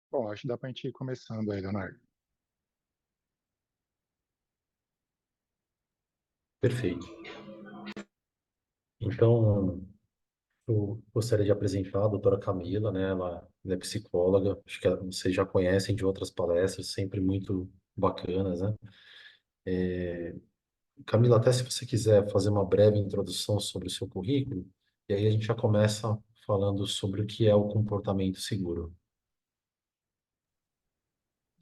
Bom, acho que dá para a gente ir começando aí, Leonardo. Perfeito. Então, eu gostaria de apresentar a doutora Camila, né? Ela é psicóloga, acho que vocês já conhecem de outras palestras, sempre muito bacanas, né? Camila, até se você quiser fazer uma breve introdução sobre o seu currículo, e aí a gente já começa falando sobre o que é o comportamento seguro.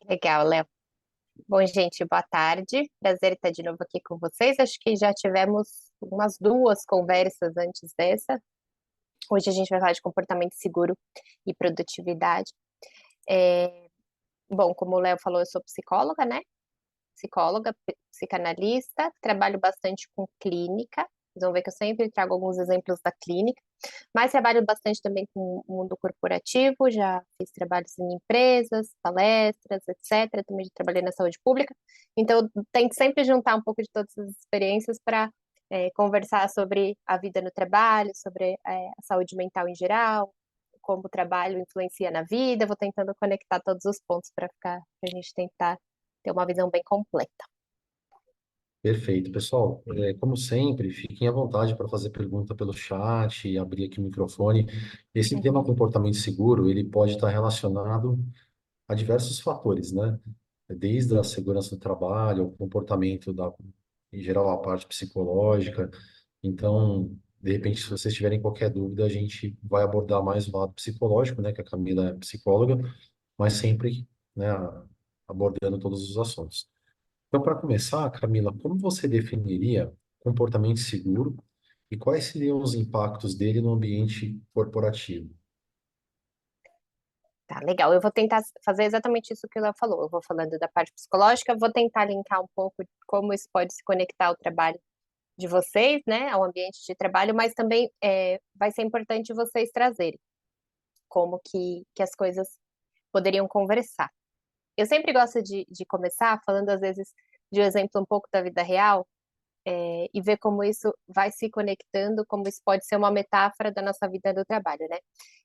Legal, Léo. Bom, gente, boa tarde. Prazer estar de novo aqui com vocês. Acho que já tivemos umas duas conversas antes dessa. Hoje a gente vai falar de comportamento seguro e produtividade. É, bom, como o Léo falou, eu sou psicóloga, né? Psicóloga, psicanalista, trabalho bastante com clínica. Vocês vão ver que eu sempre trago alguns exemplos da clínica, mas trabalho bastante também com o mundo corporativo, já fiz trabalhos em empresas, palestras, etc. Também já trabalhei na saúde pública. Então, eu tento sempre juntar um pouco de todas as experiências para conversar sobre a vida no trabalho, sobre a saúde mental em geral, como o trabalho influencia na vida. Vou tentando conectar todos os pontos para a gente tentar ter uma visão bem completa. Perfeito, pessoal. Como sempre, fiquem à vontade para fazer pergunta pelo chat e abrir aqui o microfone. Esse tema Uhum. comportamento seguro, ele pode estar relacionado a diversos fatores, né? Desde a segurança do trabalho, o comportamento em geral, a parte psicológica. Então, de repente, se vocês tiverem qualquer dúvida, a gente vai abordar mais o lado psicológico, né? Que a Camila é psicóloga, mas sempre, né, abordando todos os assuntos. Então, para começar, Camila, como você definiria comportamento seguro e quais seriam os impactos dele no ambiente corporativo? Tá, legal. Eu vou tentar fazer exatamente isso que o Léo falou. Eu vou falando da parte psicológica, vou tentar linkar um pouco de como isso pode se conectar ao trabalho de vocês, né, ao ambiente de trabalho, mas também vai ser importante vocês trazerem como que as coisas poderiam conversar. Eu sempre gosto de começar falando, às vezes, de um exemplo um pouco da vida real, e ver como isso vai se conectando, como isso pode ser uma metáfora da nossa vida do trabalho, né?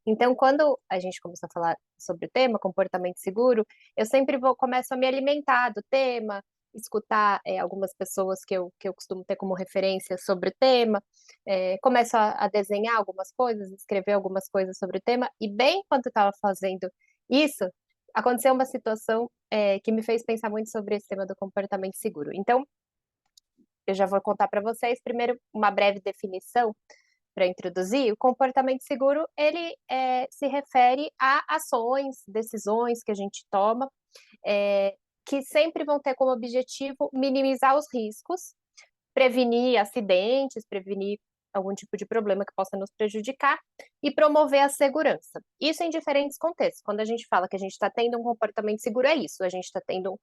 Então, quando a gente começou a falar sobre o tema, comportamento seguro, eu sempre começo a me alimentar do tema, escutar algumas pessoas que eu costumo ter como referência sobre o tema, começo a desenhar algumas coisas, escrever algumas coisas sobre o tema, e bem quando eu estava fazendo isso, aconteceu uma situação que me fez pensar muito sobre esse tema do comportamento seguro. Então, eu já vou contar para vocês. Primeiro, uma breve definição para introduzir. O comportamento seguro, ele se refere a ações, decisões que a gente toma, que sempre vão ter como objetivo minimizar os riscos, prevenir acidentes, prevenir algum tipo de problema que possa nos prejudicar e promover a segurança. Isso em diferentes contextos. Quando a gente fala que a gente está tendo um comportamento seguro, é isso. A gente está tendo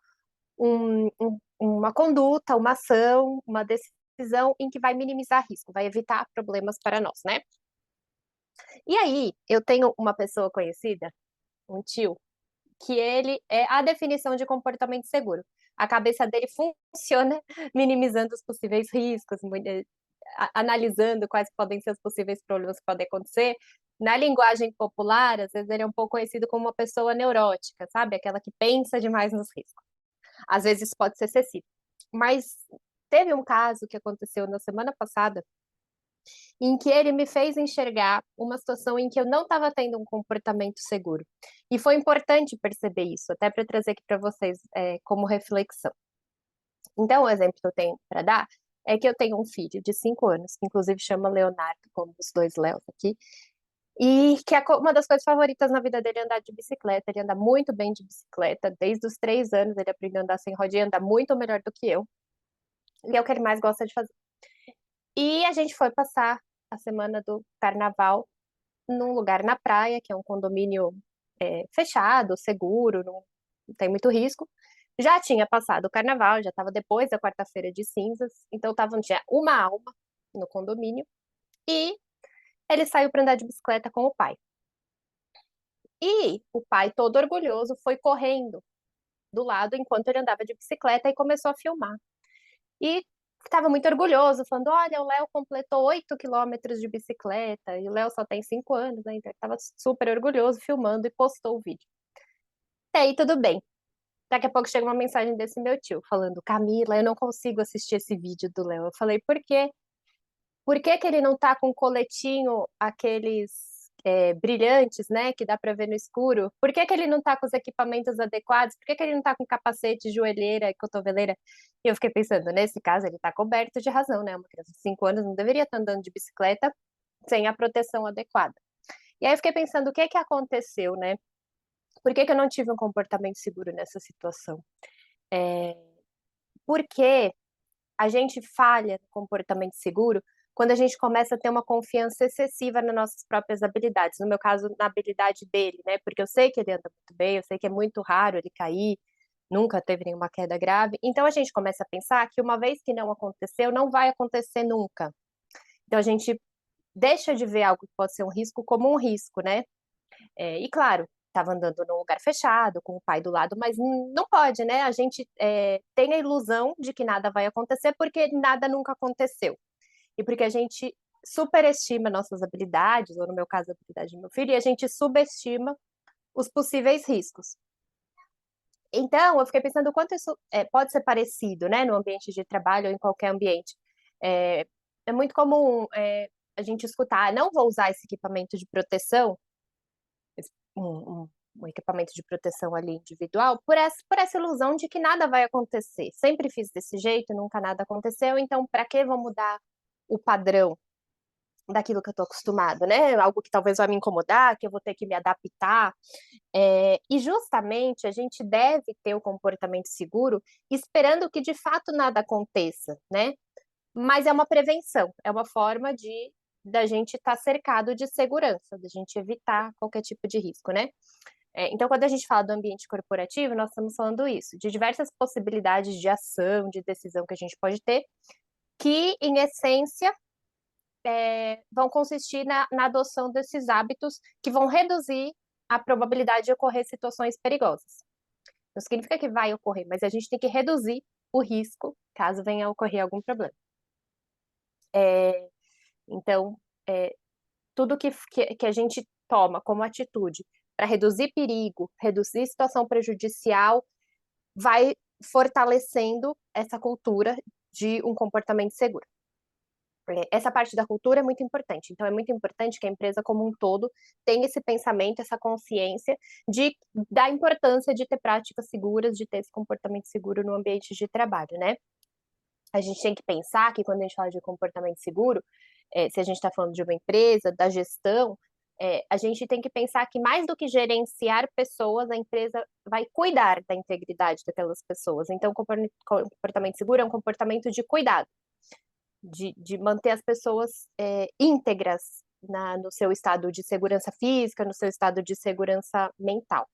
uma conduta, uma ação, uma decisão em que vai minimizar risco, vai evitar problemas para nós, né? E aí, eu tenho uma pessoa conhecida, um tio, que ele é a definição de comportamento seguro. A cabeça dele funciona minimizando os possíveis riscos, analisando quais podem ser os possíveis problemas que podem acontecer. Na linguagem popular, às vezes ele é um pouco conhecido como uma pessoa neurótica, sabe? Aquela que pensa demais nos riscos. Às vezes pode ser excessivo. Mas teve um caso que aconteceu na semana passada em que ele me fez enxergar uma situação em que eu não estava tendo um comportamento seguro. E foi importante perceber isso, até para trazer aqui para vocês como reflexão. Então, o exemplo que eu tenho para dar é que eu tenho um filho de 5 anos, que inclusive chama Leonardo, como os dois Léos aqui, e que uma das coisas favoritas na vida dele é andar de bicicleta. Ele anda muito bem de bicicleta, desde os 3 anos ele aprendeu a andar sem rodinha, anda muito melhor do que eu, e é o que ele mais gosta de fazer. E a gente foi passar a semana do carnaval num lugar na praia, que é um condomínio fechado, seguro, não tem muito risco. Já tinha passado o carnaval, já estava depois da quarta-feira de cinzas, então tinha uma alma no condomínio, e ele saiu para andar de bicicleta com o pai. E o pai, todo orgulhoso, foi correndo do lado enquanto ele andava de bicicleta e começou a filmar. E estava muito orgulhoso, falando: Olha, o Léo completou 8 quilômetros de bicicleta, e o Léo só tem 5 anos, né? Então ele estava super orgulhoso, filmando e postou o vídeo. E aí, tudo bem. Daqui a pouco chega uma mensagem desse meu tio, falando, Camila, eu não consigo assistir esse vídeo do Léo. Eu falei, por quê? Por que que ele não tá com coletinho, aqueles brilhantes, né, que dá para ver no escuro? Por que que ele não tá com os equipamentos adequados? Por que que ele não tá com capacete, joelheira e cotoveleira? E eu fiquei pensando, nesse caso, ele tá coberto de razão, né? Uma criança de 5 anos não deveria estar andando de bicicleta sem a proteção adequada. E aí eu fiquei pensando, o que que aconteceu, né? Por que que eu não tive um comportamento seguro nessa situação? Porque a gente falha no comportamento seguro quando a gente começa a ter uma confiança excessiva nas nossas próprias habilidades. No meu caso, na habilidade dele, né? Porque eu sei que ele anda muito bem, eu sei que é muito raro ele cair, nunca teve nenhuma queda grave. Então a gente começa a pensar que uma vez que não aconteceu, não vai acontecer nunca. Então a gente deixa de ver algo que pode ser um risco como um risco, né? E claro, estava andando num lugar fechado, com o pai do lado, mas não pode, né? A gente tem a ilusão de que nada vai acontecer porque nada nunca aconteceu. E porque a gente superestima nossas habilidades, ou no meu caso, a habilidade do meu filho, e a gente subestima os possíveis riscos. Então, eu fiquei pensando o quanto isso pode ser parecido, né, no ambiente de trabalho ou em qualquer ambiente. É muito comum a gente escutar, não vou usar esse equipamento de proteção, um equipamento de proteção ali individual, por essa ilusão de que nada vai acontecer. Sempre fiz desse jeito, nunca nada aconteceu, então para que vou mudar o padrão daquilo que eu estou acostumado, né? Algo que talvez vai me incomodar, que eu vou ter que me adaptar. E justamente a gente deve ter o comportamento seguro, esperando que de fato nada aconteça, né? Mas é uma prevenção, é uma forma de da gente estar cercado de segurança, da gente evitar qualquer tipo de risco, né? Então, quando a gente fala do ambiente corporativo, nós estamos falando isso, de diversas possibilidades de ação, de decisão que a gente pode ter, que, em essência, vão consistir na adoção desses hábitos que vão reduzir a probabilidade de ocorrer situações perigosas. Não significa que vai ocorrer, mas a gente tem que reduzir o risco caso venha a ocorrer algum problema. Então, tudo que a gente toma como atitude para reduzir perigo, reduzir situação prejudicial, vai fortalecendo essa cultura de um comportamento seguro. Essa parte da cultura é muito importante. Então, é muito importante que a empresa como um todo tenha esse pensamento, essa consciência da importância de ter práticas seguras, de ter esse comportamento seguro no ambiente de trabalho, né? A gente tem que pensar que quando a gente fala de comportamento seguro, se a gente está falando de uma empresa, da gestão, a gente tem que pensar que mais do que gerenciar pessoas, a empresa vai cuidar da integridade daquelas pessoas. Então, comportamento seguro é um comportamento de cuidado, de manter as pessoas íntegras no seu estado de segurança física, no seu estado de segurança mental.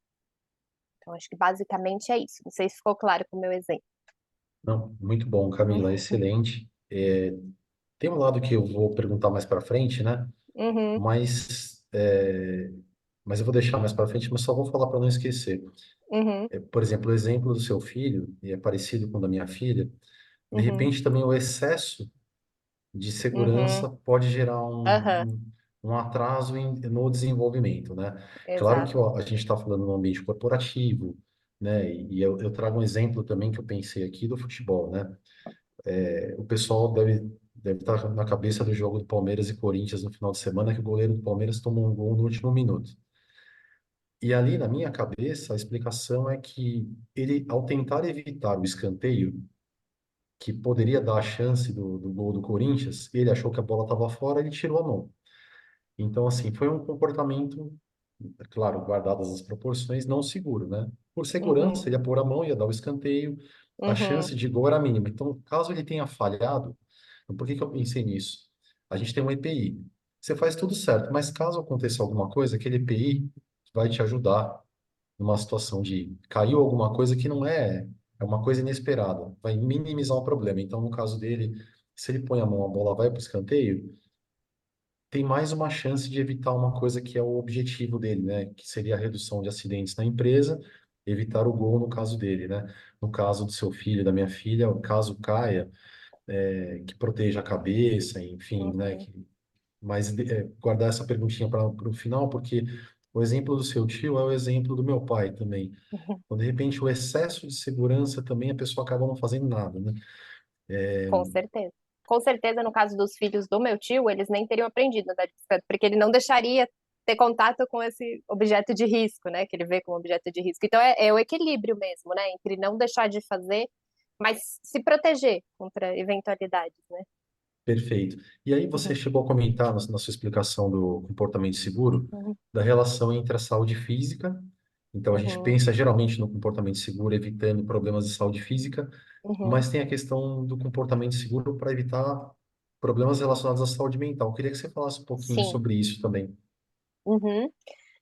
Então, acho que basicamente é isso. Não sei se ficou claro com o meu exemplo. Não, muito bom, Camila, excelente. Tem um lado que eu vou perguntar mais para frente, né? Uhum, Mas, mas eu vou deixar mais para frente, mas só vou falar para não esquecer. uhum, Por exemplo, o exemplo do seu filho, e é parecido com o da minha filha, de uhum, repente também o excesso de uhum, segurança pode gerar aham, um atraso no desenvolvimento, né? Claro que exato. a gente está falando no ambiente corporativo, né? E eu trago um exemplo também que eu pensei aqui do futebol, né? O pessoal deve estar na cabeça do jogo do Palmeiras e Corinthians no final de semana, que o goleiro do Palmeiras tomou um gol no último minuto. E ali, na minha cabeça, a explicação é que ele, ao tentar evitar o escanteio, que poderia dar a chance do gol do Corinthians, ele achou que a bola estava fora, ele tirou a mão. Então, assim, foi um comportamento, é claro, guardadas as proporções, não seguro, né? Por Uhum, segurança, ele ia pôr a mão, ia dar o escanteio, a uhum, chance de gol era mínima. Então, caso ele tenha falhado, por que que eu pensei nisso? A gente tem um EPI. Você faz tudo certo, mas caso aconteça alguma coisa, aquele EPI vai te ajudar numa situação de caiu alguma coisa que não é uma coisa inesperada, vai minimizar o problema. Então, no caso dele, se ele põe a mão, a bola vai para o escanteio, tem mais uma chance de evitar uma coisa que é o objetivo dele, né? Que seria a redução de acidentes na empresa, evitar o gol no caso dele, né? No caso do seu filho, da minha filha, o caso caia, que proteja a cabeça, enfim, né? uhum, Mas guardar essa perguntinha para o final, porque O exemplo do seu tio é o exemplo do meu pai também. Então, de repente, o excesso de segurança também a pessoa acaba não fazendo nada, né? Com certeza. Com certeza, no caso dos filhos do meu tio, eles nem teriam aprendido a andar de bicicleta, porque ele não deixaria ter contato com esse objeto de risco, né? Que ele vê como objeto de risco. Então, é o equilíbrio mesmo, né? Entre não deixar de fazer, mas se proteger contra eventualidades, né? Perfeito. E aí você Uhum, chegou a comentar na sua explicação do comportamento seguro, uhum, da relação entre a saúde física. Então a gente uhum, pensa geralmente no comportamento seguro evitando problemas de saúde física, uhum. mas tem a questão do comportamento seguro para evitar problemas relacionados à saúde mental. Eu queria que você falasse um pouquinho Sim. sobre isso também. Uhum.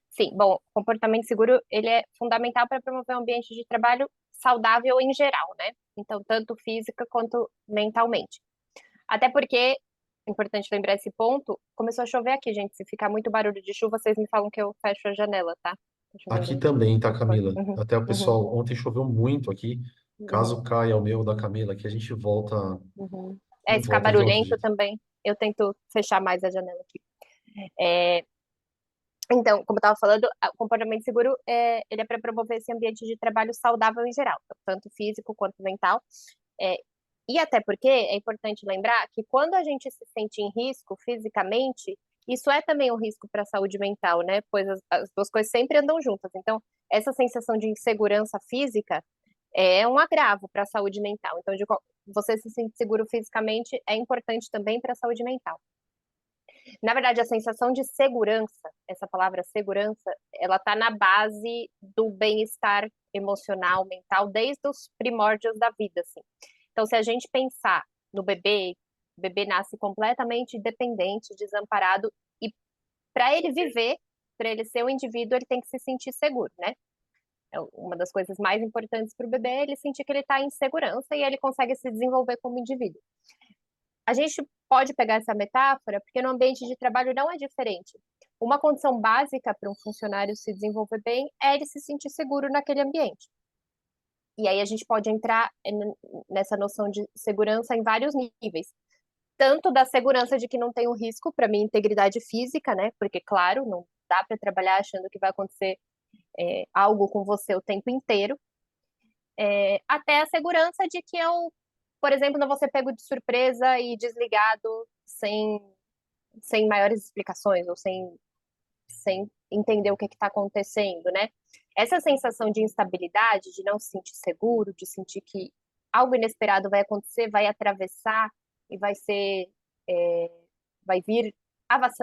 Sim, bom, comportamento seguro, ele é fundamental para promover um ambiente de trabalho saudável em geral, né? Então, tanto física quanto mentalmente. Até porque, é importante lembrar esse ponto, começou a chover aqui, gente. Se ficar muito barulho de chuva, vocês me falam que eu fecho a janela, tá? Tá Aqui chovendo também, tá, forte. Camila? Uhum, Até o uhum, pessoal, ontem choveu muito aqui. uhum, Caso caia o meu da Camila, que a gente uhum. Se ficar volta de outro barulhento jeito. também, eu tento fechar mais a janela aqui. É, então, como eu estava falando, o comportamento seguro ele é para promover esse ambiente de trabalho saudável em geral, tanto físico quanto mental. É, e até porque é importante lembrar que quando a gente se sente em risco fisicamente, isso é também um risco para a saúde mental, né? Pois as duas coisas sempre andam juntas. Então, essa sensação de insegurança física é um agravo para a saúde mental. Então, você se sentir seguro fisicamente é importante também para a saúde mental. Na verdade, a sensação de segurança, essa palavra segurança, ela está na base do bem-estar emocional, mental, desde os primórdios da vida, assim. Então, se a gente pensar no bebê, o bebê nasce completamente dependente, desamparado, e para ele viver, para ele ser um indivíduo, ele tem que se sentir seguro, né? É uma das coisas mais importantes para o bebê é ele sentir que ele está em segurança e ele consegue se desenvolver como indivíduo. A gente pode pegar essa metáfora porque no ambiente de trabalho não é diferente. Uma condição básica para um funcionário se desenvolver bem é ele se sentir seguro naquele ambiente. E aí a gente pode entrar nessa noção de segurança em vários níveis. Tanto da segurança de que não tem um risco para minha integridade física, né? Porque, claro, não dá para trabalhar achando que vai acontecer algo com você o tempo inteiro. Até a segurança de que eu, por exemplo, não vou ser pego de surpresa e desligado sem maiores explicações ou sem entender o que está acontecendo, né? Essa sensação de instabilidade, de não se sentir seguro, de sentir que algo inesperado vai acontecer, vai atravessar e vai ser, é, vai vir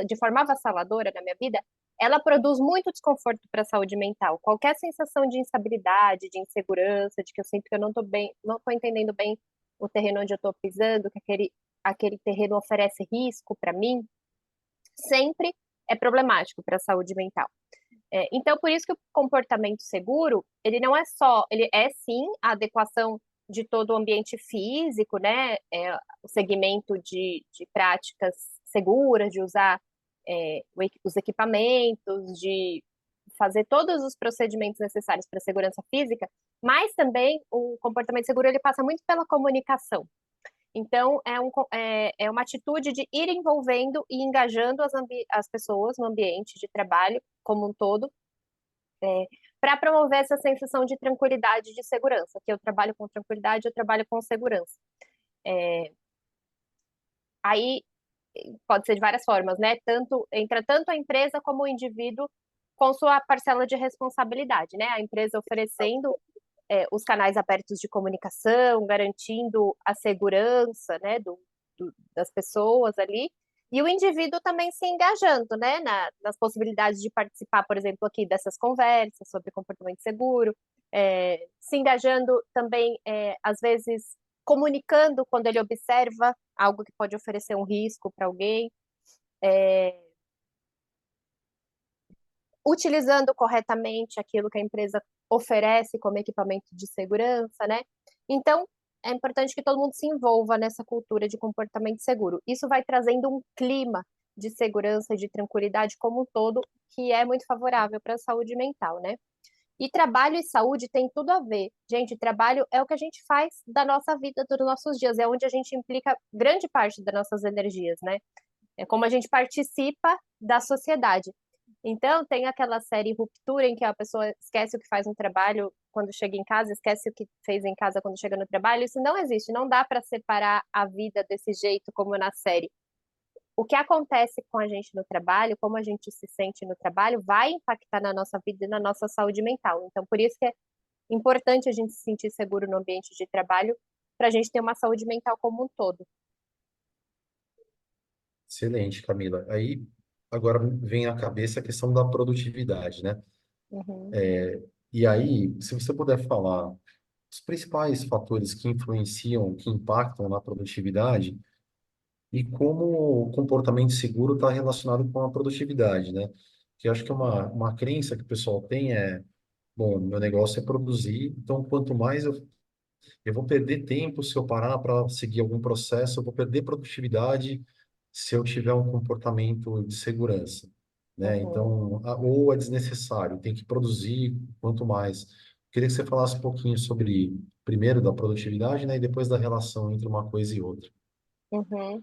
de forma avassaladora na minha vida, ela produz muito desconforto para a saúde mental. Qualquer sensação de instabilidade, de insegurança, de que eu sinto que eu não estou bem, não estou entendendo bem o terreno onde eu estou pisando, que aquele terreno oferece risco para mim, sempre é problemático para a saúde mental. Então, por isso que o comportamento seguro, ele não é só, ele é sim a adequação de todo o ambiente físico, né? O segmento de práticas seguras, de usar os equipamentos, de fazer todos os procedimentos necessários para a segurança física, mas também o comportamento seguro ele passa muito pela comunicação. Então, é uma atitude de ir envolvendo e engajando as pessoas no ambiente de trabalho como um todo, para promover essa sensação de tranquilidade e de segurança, que eu trabalho com tranquilidade, eu trabalho com segurança. Aí pode ser de várias formas, né? Entra tanto a empresa como o indivíduo com sua parcela de responsabilidade, né? A empresa oferecendo os canais abertos de comunicação, garantindo a segurança, né, das pessoas ali, e o indivíduo também se engajando, né, nas possibilidades de participar, por exemplo, aqui dessas conversas sobre comportamento seguro, se engajando também, às vezes, comunicando quando ele observa algo que pode oferecer um risco para alguém, utilizando corretamente aquilo que a empresa oferece como equipamento de segurança, né? Então, é importante que todo mundo se envolva nessa cultura de comportamento seguro. Isso vai trazendo um clima de segurança e de tranquilidade como um todo, que é muito favorável para a saúde mental, né? E trabalho e saúde tem tudo a ver. Gente, trabalho é o que a gente faz da nossa vida, dos nossos dias, é onde a gente implica grande parte das nossas energias, né? É como a gente participa da sociedade. Então, tem aquela série Ruptura, em que a pessoa esquece o que faz no trabalho quando chega em casa, esquece o que fez em casa quando chega no trabalho. Isso não existe, não dá para separar a vida desse jeito como na série. O que acontece com a gente no trabalho, como a gente se sente no trabalho, vai impactar na nossa vida e na nossa saúde mental. Então, por isso que é importante a gente se sentir seguro no ambiente de trabalho, para a gente ter uma saúde mental como um todo. Excelente, Camila. Aí, agora vem à cabeça a questão da produtividade, né? Uhum, E aí, se você puder falar os principais fatores que influenciam, que impactam na produtividade e como o comportamento seguro está relacionado com a produtividade, né? Que eu acho que é uma crença que o pessoal tem bom, meu negócio é produzir, então quanto mais eu vou perder tempo se eu parar para seguir algum processo, eu vou perder produtividade se eu tiver um comportamento de segurança, né? uhum. Então, ou é desnecessário, tem que produzir quanto mais. Queria que você falasse um pouquinho sobre, primeiro, da produtividade, né, e depois da relação entre uma coisa e outra. Uhum.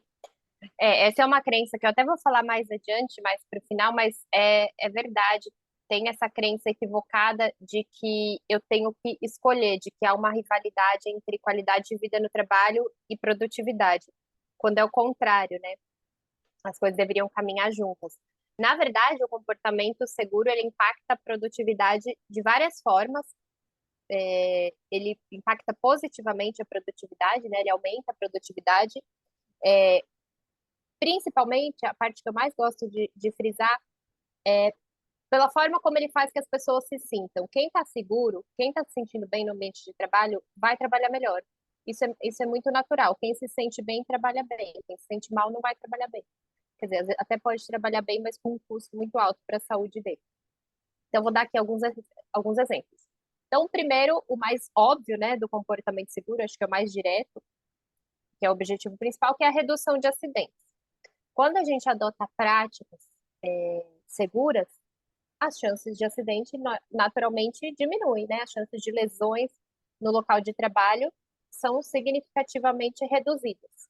Essa é uma crença que eu até vou falar mais adiante, mais para o final, mas é verdade. Tem essa crença equivocada de que eu tenho que escolher, de que há uma rivalidade entre qualidade de vida no trabalho e produtividade, quando é o contrário, né? As coisas deveriam caminhar juntas. Na verdade, o comportamento seguro ele impacta a produtividade de várias formas. Ele impacta positivamente a produtividade, né? Ele aumenta a produtividade. É, Principalmente, a parte que eu mais gosto de frisar, pela forma como ele faz que as pessoas se sintam. Quem está seguro, quem está se sentindo bem no ambiente de trabalho, vai trabalhar melhor. Isso é muito natural. Quem se sente bem, trabalha bem. Quem se sente mal, não vai trabalhar bem. Quer dizer, até pode trabalhar bem, mas com um custo muito alto para a saúde dele. Então, vou dar aqui alguns exemplos. Então, o primeiro, o mais óbvio, né, do comportamento seguro, acho que é o mais direto, que é o objetivo principal, que é a redução de acidentes. Quando a gente adota práticas seguras, as chances de acidente naturalmente diminuem, né? As chances de lesões no local de trabalho são significativamente reduzidas.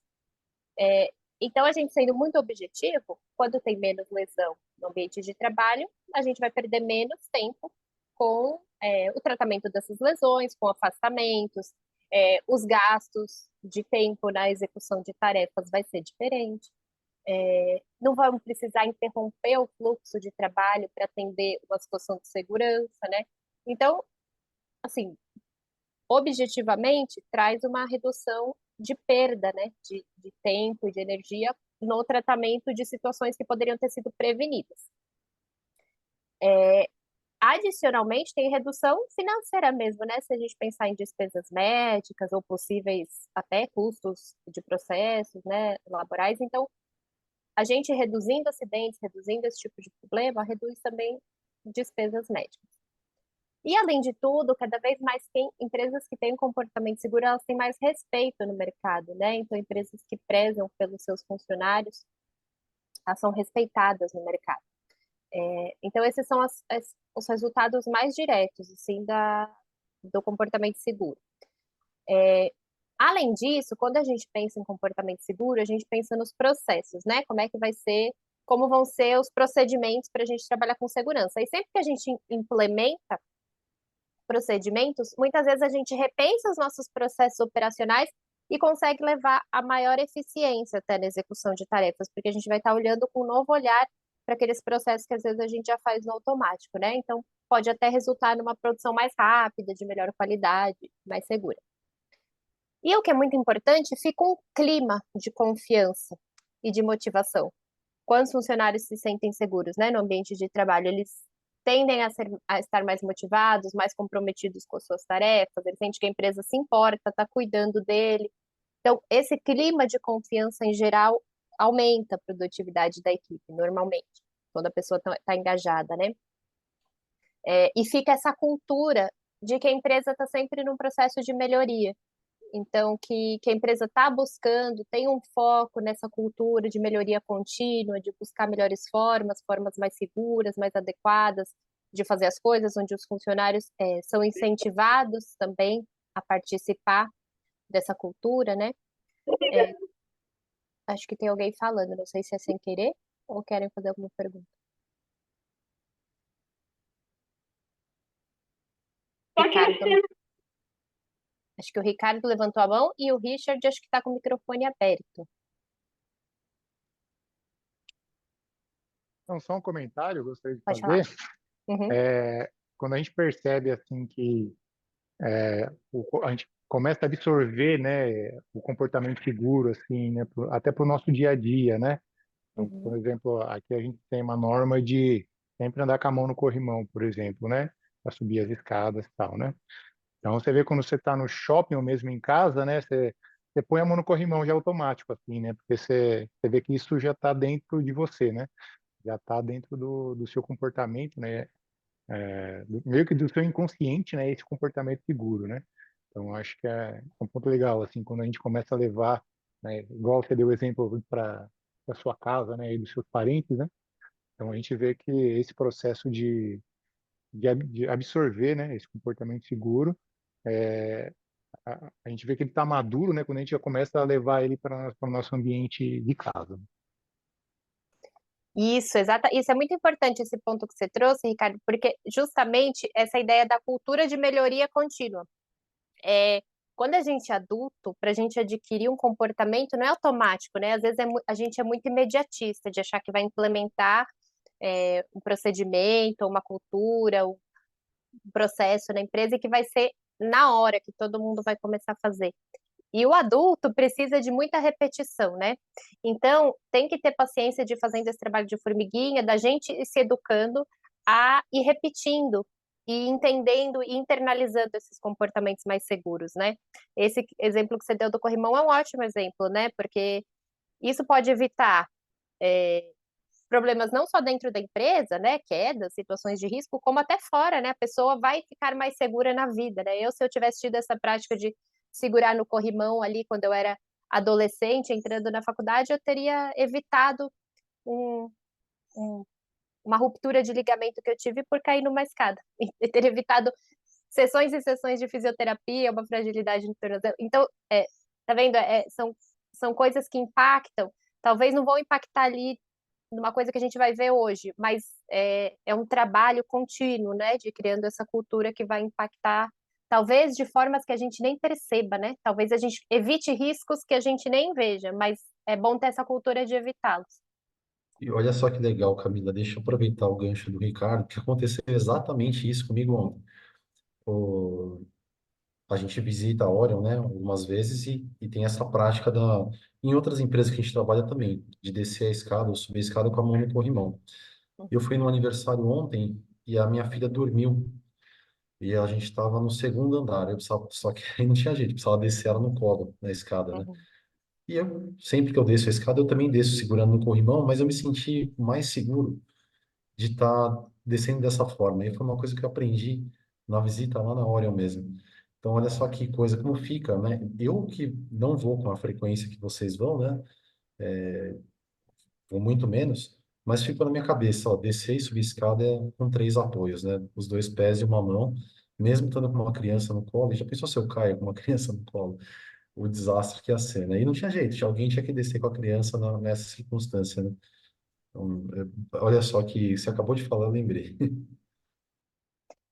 Então, a gente sendo muito objetivo, quando tem menos lesão no ambiente de trabalho, a gente vai perder menos tempo com o tratamento dessas lesões, com afastamentos, os gastos de tempo na execução de tarefas vai ser diferente. Não vamos precisar interromper o fluxo de trabalho para atender uma situação de segurança, né? Então, assim, objetivamente, traz uma redução de perda, né, de tempo e de energia no tratamento de situações que poderiam ter sido prevenidas. Adicionalmente, tem redução financeira mesmo, né? Se a gente pensar em despesas médicas ou possíveis até custos de processos, né, laborais. Então, a gente reduzindo acidentes, reduzindo esse tipo de problema, reduz também despesas médicas. E, além de tudo, cada vez mais empresas que têm um comportamento seguro, elas têm mais respeito no mercado, né? Então, empresas que prezam pelos seus funcionários, elas são respeitadas no mercado. Então, esses são os resultados mais diretos, assim, do comportamento seguro. Além disso, quando a gente pensa em comportamento seguro, a gente pensa nos processos, né? Como vão ser os procedimentos para a gente trabalhar com segurança. E sempre que a gente implementa procedimentos, muitas vezes a gente repensa os nossos processos operacionais e consegue levar a maior eficiência até na execução de tarefas, porque a gente vai estar olhando com um novo olhar para aqueles processos que às vezes a gente já faz no automático, né? Então, pode até resultar numa produção mais rápida, de melhor qualidade, mais segura. E o que é muito importante, fica um clima de confiança e de motivação. Quando os funcionários se sentem seguros, né, no ambiente de trabalho, eles tendem a estar mais motivados, mais comprometidos com as suas tarefas, eles sentem que a empresa se importa, está cuidando dele. Então, esse clima de confiança, em geral, aumenta a produtividade da equipe, normalmente, quando a pessoa está engajada, né? E fica essa cultura de que a empresa está sempre num processo de melhoria. Então, que a empresa está buscando, tem um foco nessa cultura de melhoria contínua, de buscar melhores formas mais seguras, mais adequadas de fazer as coisas, onde os funcionários são incentivados também a participar dessa cultura, né? Acho que tem alguém falando, não sei se é sem querer ou querem fazer alguma pergunta. Acho que o Ricardo levantou a mão e o Richard acho que está com o microfone aberto. Então, só um comentário, eu gostaria de Pode falar. fazer. Uhum, Quando a gente percebe assim que a gente começa a absorver, né, o comportamento seguro, assim, né, até para o nosso dia a dia, né? Então, por uhum, exemplo, aqui a gente tem uma norma de sempre andar com a mão no corrimão, por exemplo, né, para subir as escadas e tal, né? Então você vê quando você está no shopping ou mesmo em casa, né, você põe a mão no corrimão já automático, assim, né? Porque você vê que isso já está dentro de você, né? Já está dentro do seu comportamento, né? Meio que do seu inconsciente, né? Esse comportamento seguro, né? Então acho que é um ponto legal, assim, quando a gente começa a levar, né? Igual você deu o exemplo para a sua casa, né? E dos seus parentes, né? Então a gente vê que esse processo de absorver, né? Esse comportamento seguro, é, a gente vê que ele está maduro, né? Quando a gente já começa a levar ele para o nosso ambiente de casa. Isso, exata. Isso é muito importante esse ponto que você trouxe, Ricardo, porque justamente essa ideia da cultura de melhoria contínua. É, quando a gente é adulto, para a gente adquirir um comportamento não é automático, né? Às vezes a gente é muito imediatista de achar que vai implementar um procedimento, uma cultura, um processo na empresa e que vai ser na hora que todo mundo vai começar a fazer. E o adulto precisa de muita repetição, né? Então, tem que ter paciência de ir fazendo esse trabalho de formiguinha, da gente ir se educando a ir repetindo e entendendo e internalizando esses comportamentos mais seguros, né? Esse exemplo que você deu do corrimão é um ótimo exemplo, né? Porque isso pode evitar problemas não só dentro da empresa, né, quedas, situações de risco, como até fora, né, a pessoa vai ficar mais segura na vida, né, se eu tivesse tido essa prática de segurar no corrimão ali quando eu era adolescente, entrando na faculdade, eu teria evitado um, um, uma ruptura de ligamento que eu tive por cair numa escada, e teria evitado sessões e sessões de fisioterapia, uma fragilidade no tornozelo, então, tá vendo, são coisas que impactam, talvez não vão impactar ali numa coisa que a gente vai ver hoje, mas é um trabalho contínuo, né, de criando essa cultura que vai impactar, talvez de formas que a gente nem perceba, né? Talvez a gente evite riscos que a gente nem veja, mas é bom ter essa cultura de evitá-los. E olha só que legal, Camila, deixa eu aproveitar o gancho do Ricardo, que aconteceu exatamente isso comigo ontem. O- a gente visita a Orion, né, algumas vezes e tem essa prática em outras empresas que a gente trabalha também, de descer a escada ou subir a escada com a mão no corrimão. Eu fui no aniversário ontem e a minha filha dormiu e a gente estava no segundo andar, só que aí não tinha jeito, precisava descer ela no colo, na escada, né? Uhum. E eu, sempre que eu desço a escada, eu também desço segurando no corrimão, mas eu me senti mais seguro de estar descendo dessa forma. E foi uma coisa que eu aprendi na visita lá na Orion mesmo. Então, olha só que coisa, como fica, né? Eu que não vou com a frequência que vocês vão, né? Vou muito menos, mas ficou na minha cabeça, ó, descer e subir escada com três apoios, né? Os dois pés e uma mão, mesmo estando com uma criança no colo. E já pensou se eu caio com uma criança no colo? O desastre que ia ser, né? E não tinha jeito, alguém tinha que descer com a criança nessa circunstância, né? Então, olha só que você acabou de falar, eu lembrei.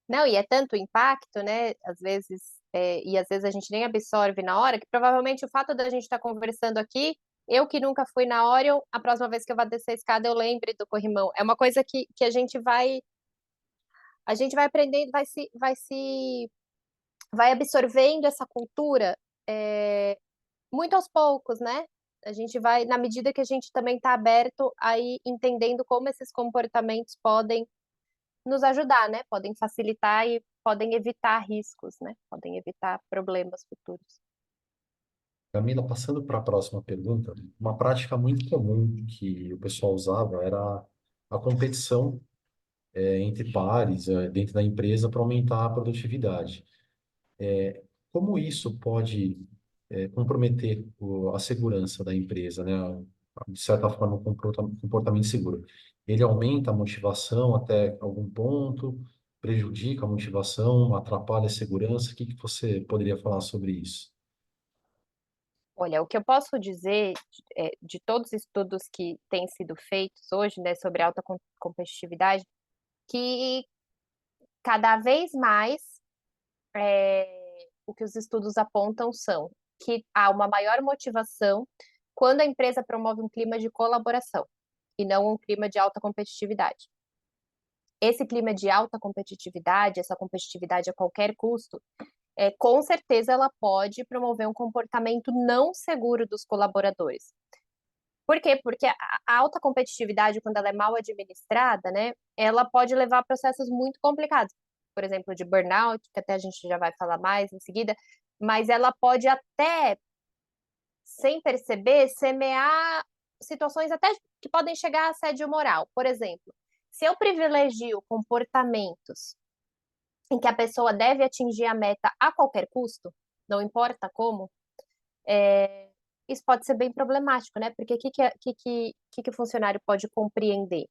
Não, e é tanto impacto, né? Às vezes, e às vezes a gente nem absorve na hora, que provavelmente o fato da gente estar conversando aqui, eu que nunca fui na Orion, a próxima vez que eu vou descer a escada, eu lembre do corrimão. É uma coisa que a gente vai aprendendo, vai absorvendo essa cultura muito aos poucos, né? A gente vai, na medida que a gente também está aberto a ir entendendo como esses comportamentos podem nos ajudar, né? Podem facilitar e podem evitar riscos, né? Podem evitar problemas futuros. Camila, passando para a próxima pergunta, uma prática muito comum que o pessoal usava era a competição entre pares dentro da empresa para aumentar a produtividade. Como isso pode comprometer a segurança da empresa, né? De certa forma, o comportamento seguro. Ele aumenta a motivação até algum ponto, prejudica a motivação, atrapalha a segurança. O que que você poderia falar sobre isso? Olha, o que eu posso dizer de todos os estudos que têm sido feitos hoje, né, sobre alta competitividade, que cada vez mais o que os estudos apontam são que há uma maior motivação quando a empresa promove um clima de colaboração e não um clima de alta competitividade. Esse clima de alta competitividade, essa competitividade a qualquer custo, com certeza ela pode promover um comportamento não seguro dos colaboradores. Por quê? Porque a alta competitividade, quando ela é mal administrada, né, ela pode levar a processos muito complicados. Por exemplo, de burnout, que até a gente já vai falar mais em seguida, mas ela pode até, sem perceber, semear situações até que podem chegar a assédio moral. Por exemplo, se eu privilegio comportamentos em que a pessoa deve atingir a meta a qualquer custo, não importa como, isso pode ser bem problemático, né? Porque o que o funcionário pode compreender?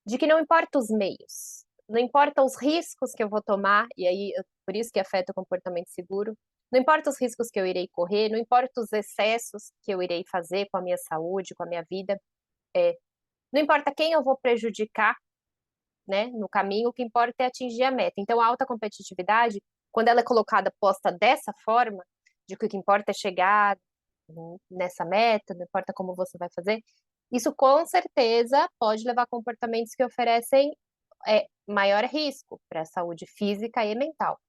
De que não importa os meios, não importa os riscos que eu vou tomar, e aí por isso que afeta o comportamento seguro, não importa os riscos que eu irei correr, não importa os excessos que eu irei fazer com a minha saúde, com a minha vida, não importa quem eu vou prejudicar, né, no caminho, o que importa é atingir a meta. Então, a alta competitividade, quando ela é colocada, posta dessa forma, de que o que importa é chegar nessa meta, não importa como você vai fazer, isso com certeza pode levar a comportamentos que oferecem maior risco para a saúde física e mental.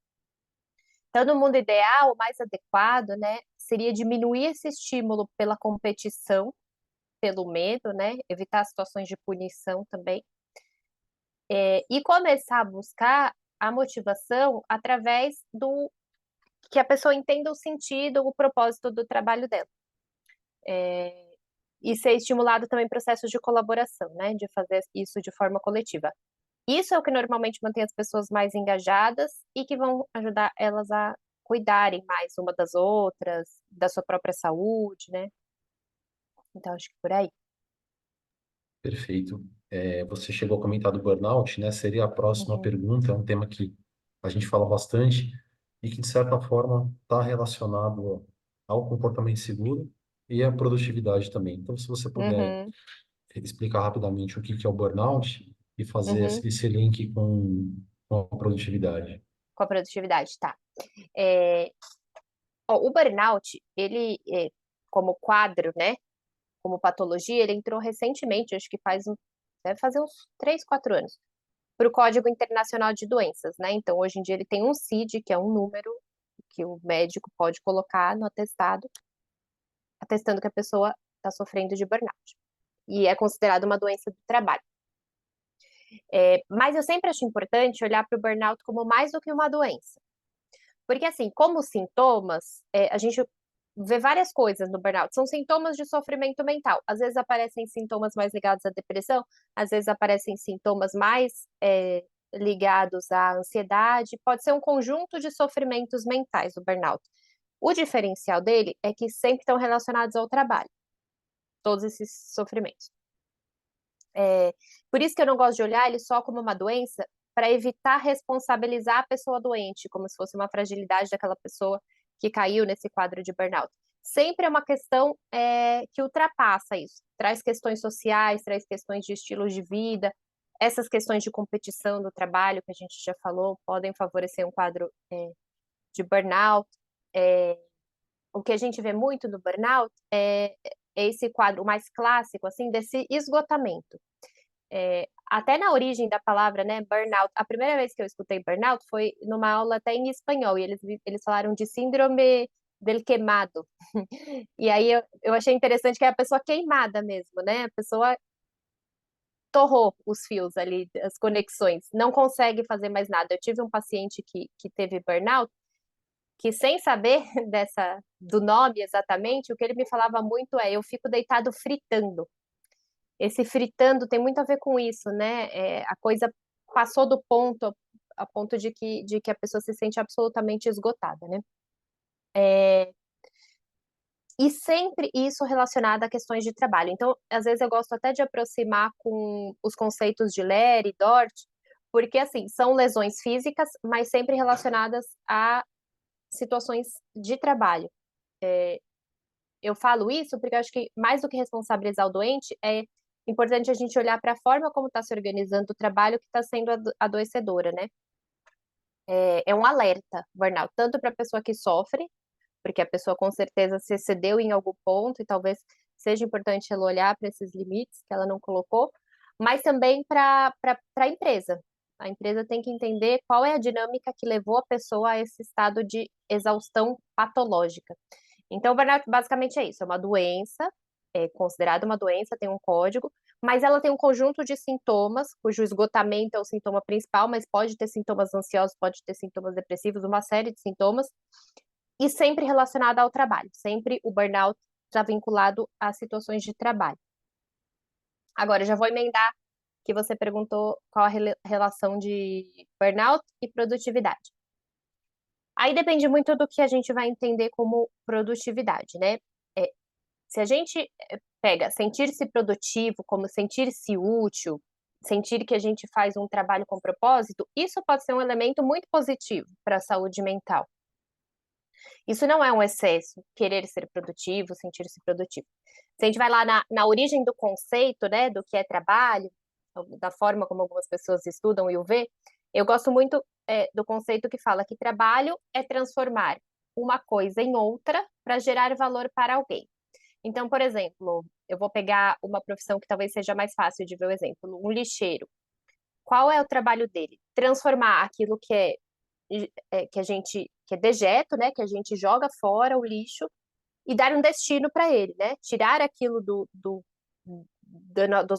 Então, no mundo ideal, o mais adequado, né, seria diminuir esse estímulo pela competição, pelo medo, né, evitar situações de punição também, e começar a buscar a motivação através do que a pessoa entenda o sentido, o propósito do trabalho dela. E ser estimulado também processos de colaboração, né, de fazer isso de forma coletiva. Isso é o que normalmente mantém as pessoas mais engajadas e que vão ajudar elas a cuidarem mais uma das outras, da sua própria saúde, né? Então, acho que por aí. Perfeito. Você chegou a comentar do burnout, né? Seria a próxima Uhum. pergunta, é um tema que a gente fala bastante e que, de certa forma, está relacionado ao comportamento seguro e à produtividade também. Então, se você puder Uhum. explicar rapidamente o que que é o burnout e fazer Uhum. esse link com a produtividade. Com a produtividade, tá. É, o burnout, ele, como quadro, né? Como patologia, ele entrou recentemente, acho que deve fazer uns 3, 4 anos, para o Código Internacional de Doenças, né? Então, hoje em dia, ele tem um CID, que é um número que o médico pode colocar no atestado, atestando que a pessoa está sofrendo de burnout. E é considerado uma doença do trabalho. Mas eu sempre acho importante olhar para o burnout como mais do que uma doença. Porque, assim, como sintomas, a gente vê várias coisas no burnout. São sintomas de sofrimento mental. Às vezes aparecem sintomas mais ligados à depressão, às vezes aparecem sintomas mais ligados à ansiedade. Pode ser um conjunto de sofrimentos mentais do burnout. O diferencial dele é que sempre estão relacionados ao trabalho, todos esses sofrimentos. Por isso que eu não gosto de olhar ele só como uma doença, para evitar responsabilizar a pessoa doente, como se fosse uma fragilidade daquela pessoa que caiu nesse quadro de burnout. Sempre é uma questão que ultrapassa isso, traz questões sociais, traz questões de estilo de vida, essas questões de competição do trabalho, que a gente já falou, podem favorecer um quadro de burnout. O que a gente vê muito no burnout é esse quadro mais clássico, assim, desse esgotamento. Até na origem da palavra, né, burnout, a primeira vez que eu escutei burnout foi numa aula até em espanhol, e eles falaram de síndrome del queimado. E aí eu achei interessante que é a pessoa queimada mesmo, né? A pessoa torrou os fios ali, as conexões, não consegue fazer mais nada. Eu tive um paciente que teve burnout, que sem saber do nome exatamente, o que ele me falava muito eu fico deitado fritando. Esse fritando tem muito a ver com isso, né? A coisa passou do ponto, a ponto de que a pessoa se sente absolutamente esgotada, né? E sempre isso relacionado a questões de trabalho. Então, às vezes eu gosto até de aproximar com os conceitos de Ler e Dort, porque, assim, são lesões físicas, mas sempre relacionadas a situações de trabalho. Eu falo isso porque eu acho que, mais do que responsabilizar o doente, é importante a gente olhar para a forma como está se organizando o trabalho que está sendo adoecedora, né? é um alerta, burnout, tanto para a pessoa que sofre, porque a pessoa com certeza se excedeu em algum ponto e talvez seja importante ela olhar para esses limites que ela não colocou, mas também para a empresa. A empresa tem que entender qual é a dinâmica que levou a pessoa a esse estado de exaustão patológica. Então, o burnout basicamente é isso, é uma doença, é considerada uma doença, tem um código, mas ela tem um conjunto de sintomas, cujo esgotamento é o sintoma principal, mas pode ter sintomas ansiosos, pode ter sintomas depressivos, uma série de sintomas, e sempre relacionada ao trabalho. Sempre o burnout está vinculado a situações de trabalho. Agora, já vou emendar que você perguntou qual a relação de burnout e produtividade. Aí depende muito do que a gente vai entender como produtividade, né? É, se a gente pega sentir-se produtivo como sentir-se útil, sentir que a gente faz um trabalho com propósito, isso pode ser um elemento muito positivo para a saúde mental. Isso não é um excesso, querer ser produtivo, sentir-se produtivo. Se a gente vai lá na origem do conceito, né, do que é trabalho, da forma como algumas pessoas estudam e o vê, eu gosto muito do conceito que fala que trabalho é transformar uma coisa em outra para gerar valor para alguém. Então, por exemplo, eu vou pegar uma profissão que talvez seja mais fácil de ver o exemplo, um lixeiro. Qual é o trabalho dele? Transformar aquilo que a gente que é dejeto, né, que a gente joga fora o lixo e dar um destino para ele, né? Tirar aquilo dos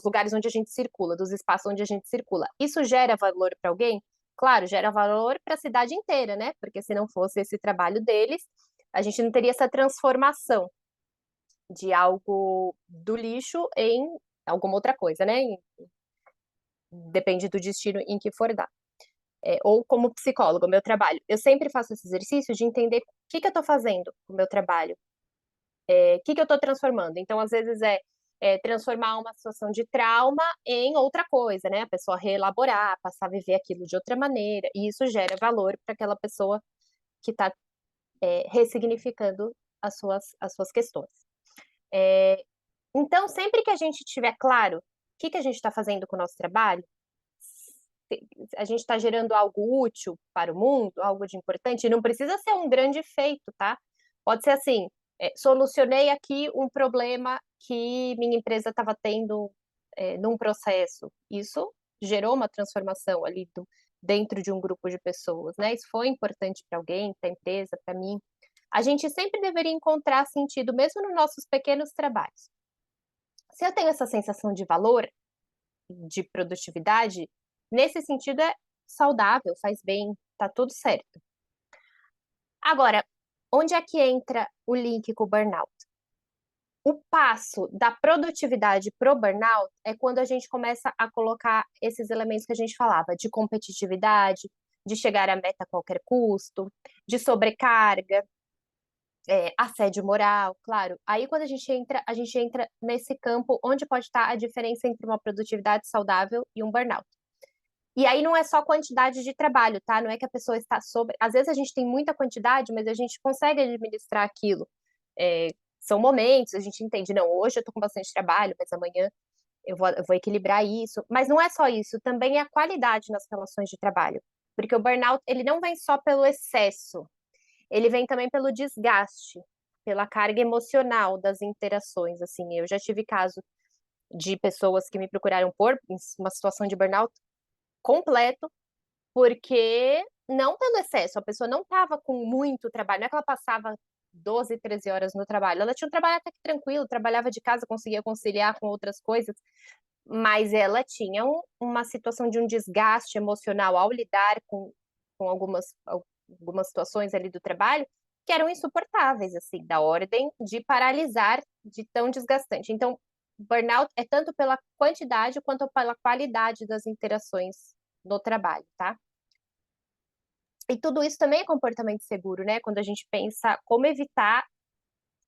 lugares onde a gente circula, dos espaços onde a gente circula. Isso gera valor para alguém? Claro, gera valor para a cidade inteira, né? Porque se não fosse esse trabalho deles, a gente não teria essa transformação de algo do lixo em alguma outra coisa, né? Depende do destino em que for dar. Ou como psicólogo, meu trabalho. Eu sempre faço esse exercício de entender o que eu estou fazendo com o meu trabalho, o que eu estou transformando. Então, às vezes, transformar uma situação de trauma em outra coisa, né? A pessoa reelaborar, passar a viver aquilo de outra maneira, e isso gera valor para aquela pessoa que está ressignificando as suas questões. Então, sempre que a gente tiver claro o que a gente está fazendo com o nosso trabalho, a gente está gerando algo útil para o mundo, algo de importante, não precisa ser um grande feito, tá? Pode ser assim, solucionei aqui um problema que minha empresa estava tendo num processo. Isso gerou uma transformação ali dentro de um grupo de pessoas, né? Isso foi importante para alguém, para a empresa, para mim. A gente sempre deveria encontrar sentido, mesmo nos nossos pequenos trabalhos. Se eu tenho essa sensação de valor, de produtividade, nesse sentido é saudável, faz bem, tá tudo certo. Agora, onde é que entra o link com o burnout? O passo da produtividade pro burnout é quando a gente começa a colocar esses elementos que a gente falava, de competitividade, de chegar à meta a qualquer custo, de sobrecarga, assédio moral, claro. Aí quando a gente entra nesse campo onde pode estar a diferença entre uma produtividade saudável e um burnout. E aí não é só quantidade de trabalho, tá? Não é que a pessoa está sobre. Às vezes a gente tem muita quantidade, mas a gente consegue administrar aquilo. É, são momentos, a gente entende, não, hoje eu tô com bastante trabalho, mas amanhã eu vou equilibrar isso. Mas não é só isso, também é a qualidade nas relações de trabalho. Porque o burnout, ele não vem só pelo excesso, ele vem também pelo desgaste, pela carga emocional das interações, assim. Eu já tive caso de pessoas que me procuraram por uma situação de burnout completo, porque não pelo excesso, a pessoa não estava com muito trabalho, não é que ela passava 12, 13 horas no trabalho, ela tinha um trabalho até que tranquilo, trabalhava de casa, conseguia conciliar com outras coisas, mas ela tinha uma situação de um desgaste emocional ao lidar com algumas situações ali do trabalho que eram insuportáveis, assim, da ordem de paralisar de tão desgastante. Então, burnout é tanto pela quantidade quanto pela qualidade das interações no trabalho, tá? E tudo isso também é comportamento seguro, né? Quando a gente pensa como evitar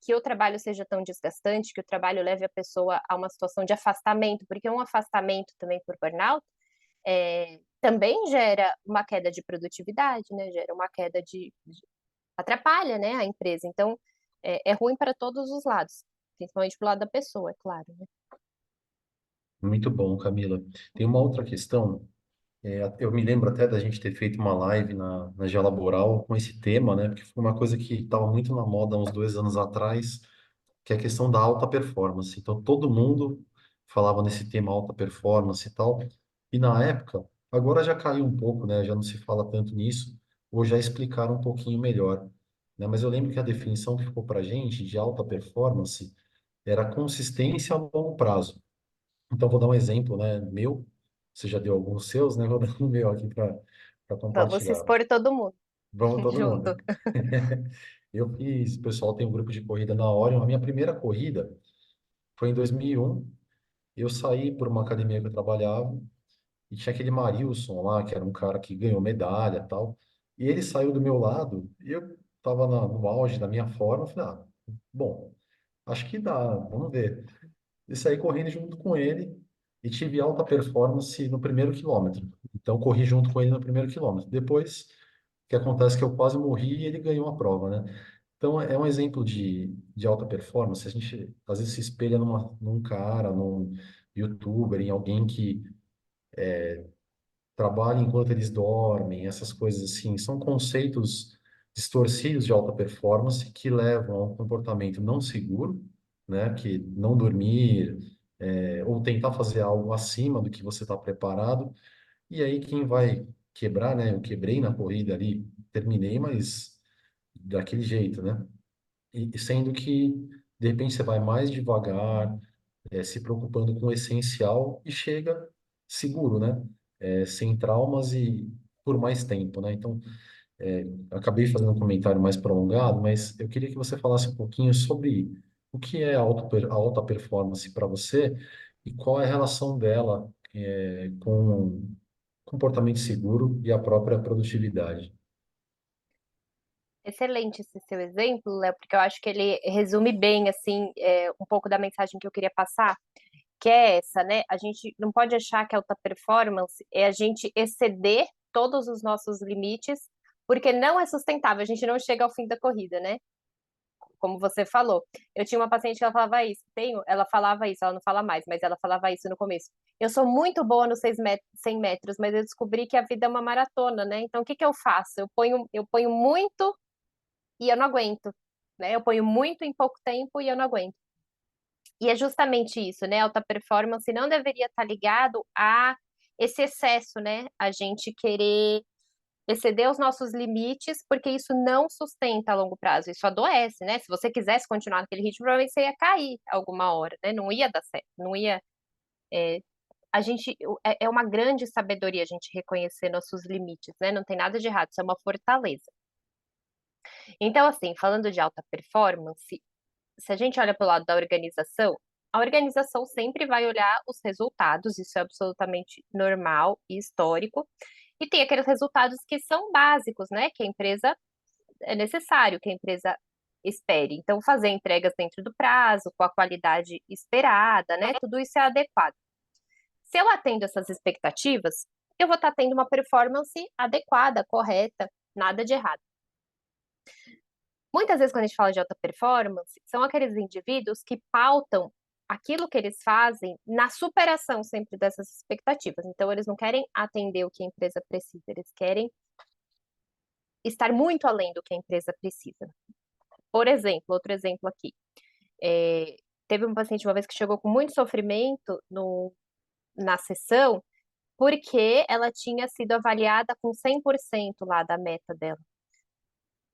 que o trabalho seja tão desgastante, que o trabalho leve a pessoa a uma situação de afastamento, porque um afastamento também por burnout também gera uma queda de produtividade, né? Gera uma queda atrapalha, né, a empresa. Então, é ruim para todos os lados, principalmente pro lado da pessoa, é claro, né? Muito bom, Camila. Tem uma outra questão. Eu me lembro até da gente ter feito uma live na Gelaboral com esse tema, né? Porque foi uma coisa que estava muito na moda há uns 2 anos atrás, que é a questão da alta performance. Então, todo mundo falava nesse tema alta performance e tal. E na época, agora já caiu um pouco, né? Já não se fala tanto nisso, ou já explicaram um pouquinho melhor, né? Mas eu lembro que a definição que ficou para a gente de alta performance era consistência a longo prazo. Então, vou dar um exemplo, né, meu. Você já deu alguns seus, né? Vou dar um meu aqui para Vamos se compartilhar. expor todo mundo Vamos todo junto. mundo. Eu fiz, o pessoal tem um grupo de corrida na Orion. A minha primeira corrida foi em 2001. Eu saí por uma academia que eu trabalhava e tinha aquele Marilson lá, que era um cara que ganhou medalha e tal. E ele saiu do meu lado e eu estava no auge da minha forma. Eu falei, bom, acho que dá, vamos ver. E saí correndo junto com ele e tive alta performance no primeiro quilômetro. Então, corri junto com ele no primeiro quilômetro. Depois, o que acontece é que eu quase morri e ele ganhou a prova, né? Então, é um exemplo de alta performance. A gente, às vezes, se espelha num cara, num youtuber, em alguém que trabalha enquanto eles dormem, essas coisas assim. São conceitos distorcidos de alta performance que levam a um comportamento não seguro, né? Que não dormir, ou tentar fazer algo acima do que você está preparado. E aí quem vai quebrar, né? Eu quebrei na corrida ali, terminei, mas daquele jeito, né? E sendo que, de repente, você vai mais devagar, se preocupando com o essencial e chega seguro, né? Sem traumas e por mais tempo, né? Então, acabei fazendo um comentário mais prolongado, mas eu queria que você falasse um pouquinho sobre o que é a alta performance para você e qual é a relação dela, com comportamento seguro e a própria produtividade. Excelente esse seu exemplo, Léo, porque eu acho que ele resume bem, assim, um pouco da mensagem que eu queria passar, que é essa, né? A gente não pode achar que a alta performance é a gente exceder todos os nossos limites, porque não é sustentável, a gente não chega ao fim da corrida, né? Como você falou. Eu tinha uma paciente que ela falava isso, ela falava isso, ela não fala mais, mas ela falava isso no começo. Eu sou muito boa nos 100 metros, mas eu descobri que a vida é uma maratona, né? Então, o que que eu faço? Eu ponho muito e eu não aguento, né? Eu ponho muito em pouco tempo e eu não aguento. E é justamente isso, né? Alta performance não deveria estar ligado a esse excesso, né? A gente querer exceder os nossos limites, porque isso não sustenta a longo prazo, isso adoece, né? Se você quisesse continuar naquele ritmo, provavelmente você ia cair alguma hora, né? Não ia dar certo, não ia. A gente é uma grande sabedoria a gente reconhecer nossos limites, né? Não tem nada de errado, isso é uma fortaleza. Então, assim, falando de alta performance, se a gente olha para o lado da organização, a organização sempre vai olhar os resultados, isso é absolutamente normal e histórico, e tem aqueles resultados que são básicos, né? Que a empresa é necessário que a empresa espere. Então, fazer entregas dentro do prazo, com a qualidade esperada, né? Tudo isso é adequado. Se eu atendo essas expectativas, eu vou estar tendo uma performance adequada, correta, nada de errado. Muitas vezes, quando a gente fala de alta performance, são aqueles indivíduos que pautam aquilo que eles fazem na superação sempre dessas expectativas. Então, eles não querem atender o que a empresa precisa, eles querem estar muito além do que a empresa precisa. Por exemplo, outro exemplo aqui. Teve um paciente uma vez que chegou com muito sofrimento na sessão, porque ela tinha sido avaliada com 100% lá da meta dela.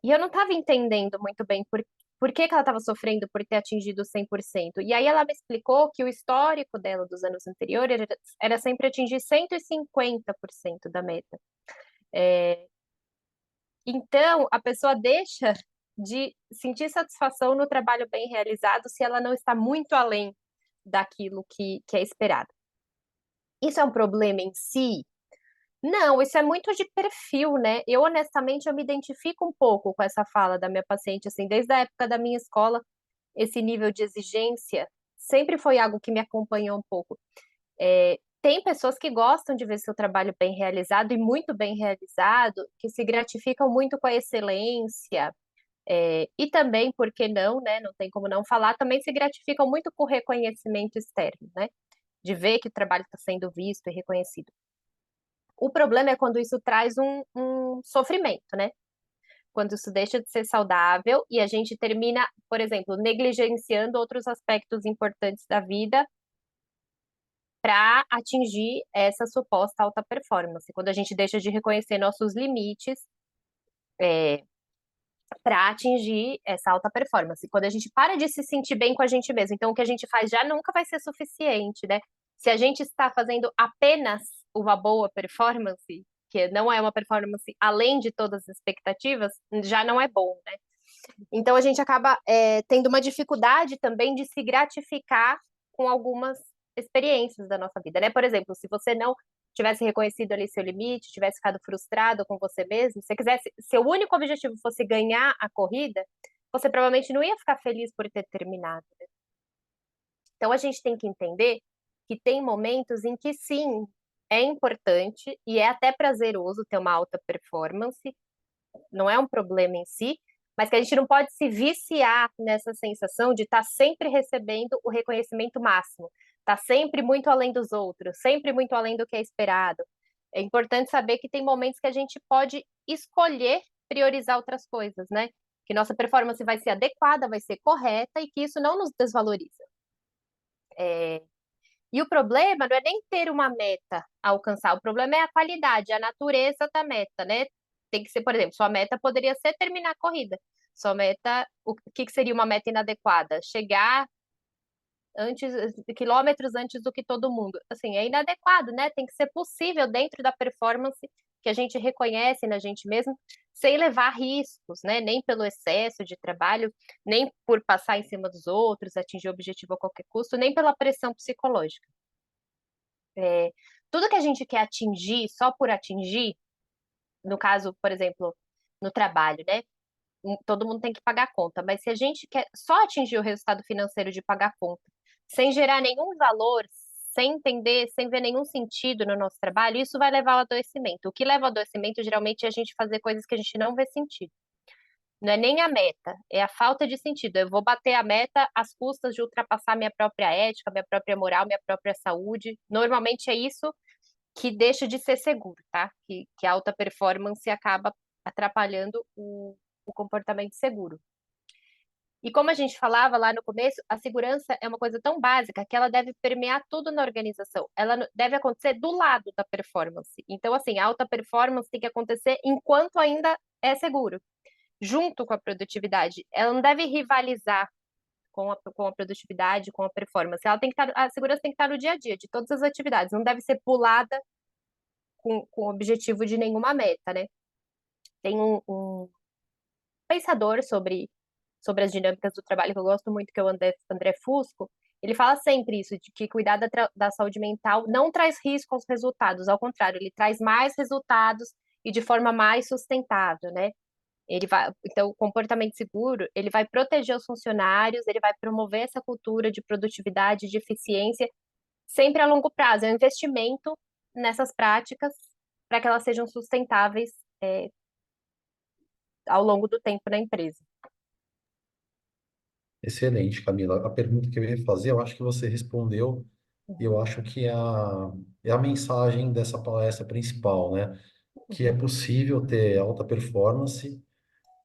E eu não estava entendendo muito bem por que que ela estava sofrendo por ter atingido 100%. E aí ela me explicou que o histórico dela dos anos anteriores era sempre atingir 150% da meta. Então, a pessoa deixa de sentir satisfação no trabalho bem realizado se ela não está muito além daquilo que é esperado. Isso é um problema em si? Não, isso é muito de perfil, né? Eu, honestamente, eu me identifico um pouco com essa fala da minha paciente, assim, desde a época da minha escola, esse nível de exigência sempre foi algo que me acompanhou um pouco. Tem pessoas que gostam de ver seu trabalho bem realizado e muito bem realizado, que se gratificam muito com a excelência, e também, por que não, né? Não tem como não falar, também se gratificam muito com o reconhecimento externo, né? De ver que o trabalho está sendo visto e reconhecido. O problema é quando isso traz um sofrimento, né? Quando isso deixa de ser saudável e a gente termina, por exemplo, negligenciando outros aspectos importantes da vida para atingir essa suposta alta performance. Quando a gente deixa de reconhecer nossos limites para atingir essa alta performance. Quando a gente para de se sentir bem com a gente mesmo, então o que a gente faz já nunca vai ser suficiente, né? Se a gente está fazendo apenas uma boa performance, que não é uma performance além de todas as expectativas, já não é bom, né? Então a gente acaba tendo uma dificuldade também de se gratificar com algumas experiências da nossa vida, né? Por exemplo, se você não tivesse reconhecido ali seu limite, tivesse ficado frustrado com você mesmo, se você quisesse, seu único objetivo fosse ganhar a corrida, você provavelmente não ia ficar feliz por ter terminado, né? Então a gente tem que entender que tem momentos em que sim, é importante e é até prazeroso ter uma alta performance, não é um problema em si, mas que a gente não pode se viciar nessa sensação de estar sempre recebendo o reconhecimento máximo, estar sempre muito além dos outros, sempre muito além do que é esperado. É importante saber que tem momentos que a gente pode escolher priorizar outras coisas, né? Que nossa performance vai ser adequada, vai ser correta e que isso não nos desvaloriza. E o problema não é nem ter uma meta a alcançar, o problema é a qualidade, a natureza da meta, né? Tem que ser, por exemplo, sua meta poderia ser terminar a corrida. Sua meta, o que seria uma meta inadequada? Chegar antes, quilômetros antes do que todo mundo. Assim, é inadequado, né? Tem que ser possível dentro da performance que a gente reconhece na gente mesmo, sem levar riscos, né? Nem pelo excesso de trabalho, nem por passar em cima dos outros, atingir o objetivo a qualquer custo, nem pela pressão psicológica. Tudo que a gente quer atingir só por atingir, no caso, por exemplo, no trabalho, né? Todo mundo tem que pagar a conta, mas se a gente quer só atingir o resultado financeiro de pagar a conta, sem gerar nenhum valor, sem entender, sem ver nenhum sentido no nosso trabalho, isso vai levar ao adoecimento. O que leva ao adoecimento geralmente é a gente fazer coisas que a gente não vê sentido. Não é nem a meta, é a falta de sentido. Eu vou bater a meta às custas de ultrapassar minha própria ética, minha própria moral, minha própria saúde. Normalmente é isso que deixa de ser seguro, tá? Que a alta performance acaba atrapalhando o comportamento seguro. E como a gente falava lá no começo, a segurança é uma coisa tão básica que ela deve permear tudo na organização. Ela deve acontecer do lado da performance. Então, assim, a alta performance tem que acontecer enquanto ainda é seguro, junto com a produtividade. Ela não deve rivalizar com a produtividade, com a performance. Ela tem que estar, a segurança tem que estar no dia a dia de todas as atividades. Não deve ser pulada com o objetivo de nenhuma meta, né? Tem um pensador sobre as dinâmicas do trabalho que eu gosto muito, que é o André Fusco. Ele fala sempre isso, de que cuidar da saúde mental não traz risco aos resultados, ao contrário, ele traz mais resultados e de forma mais sustentável, né? Então, o comportamento seguro, ele vai proteger os funcionários, ele vai promover essa cultura de produtividade, de eficiência, sempre a longo prazo. É um investimento nessas práticas para que elas sejam sustentáveis, ao longo do tempo na empresa. Excelente, Camila. A pergunta que eu ia fazer, eu acho que você respondeu, e eu acho que é a mensagem dessa palestra principal, né? Que é Uhum, possível ter alta performance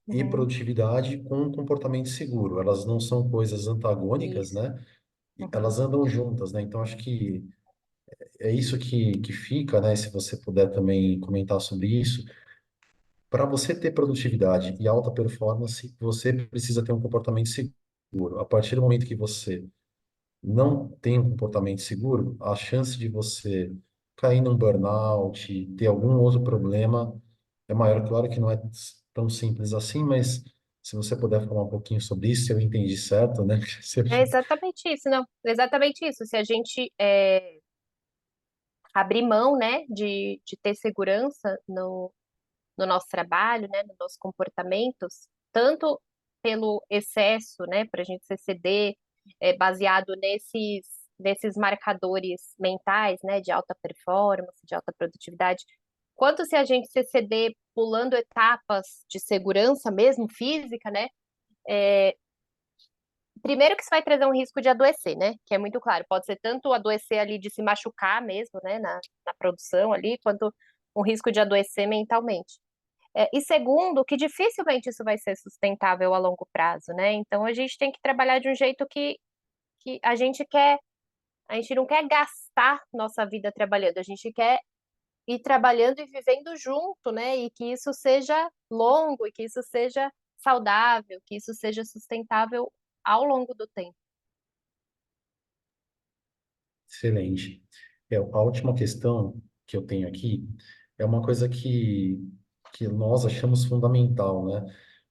e uhum, produtividade com um comportamento seguro. Elas não são coisas antagônicas, isso. né? E Uhum. elas andam juntas, né? Então, acho que é isso que fica, né? Se você puder também comentar sobre isso. Para você ter produtividade e alta performance, você precisa ter um comportamento seguro. A partir do momento que você não tem um comportamento seguro, a chance de você cair num burnout, ter algum outro problema é maior. Claro que não é tão simples assim, mas se você puder falar um pouquinho sobre isso, se eu entendi certo, né? É exatamente isso, não. É exatamente isso. Se a gente abrir mão, né, de ter segurança no nosso trabalho, né, nos nossos comportamentos, tanto pelo excesso, né, para a gente se exceder, baseado nesses marcadores mentais, né, de alta performance, de alta produtividade, quanto se a gente se exceder pulando etapas de segurança mesmo física, né, primeiro que isso vai trazer um risco de adoecer, né? Que é muito claro. Pode ser tanto adoecer ali de se machucar mesmo, né? Na produção ali, quanto um risco de adoecer mentalmente. E segundo, que dificilmente isso vai ser sustentável a longo prazo, né? Então a gente tem que trabalhar de um jeito que a gente não quer gastar nossa vida trabalhando, a gente quer ir trabalhando e vivendo junto, né? E que isso seja longo, e que isso seja saudável, que isso seja sustentável ao longo do tempo. Excelente. A última questão que eu tenho aqui é uma coisa que nós achamos fundamental, né?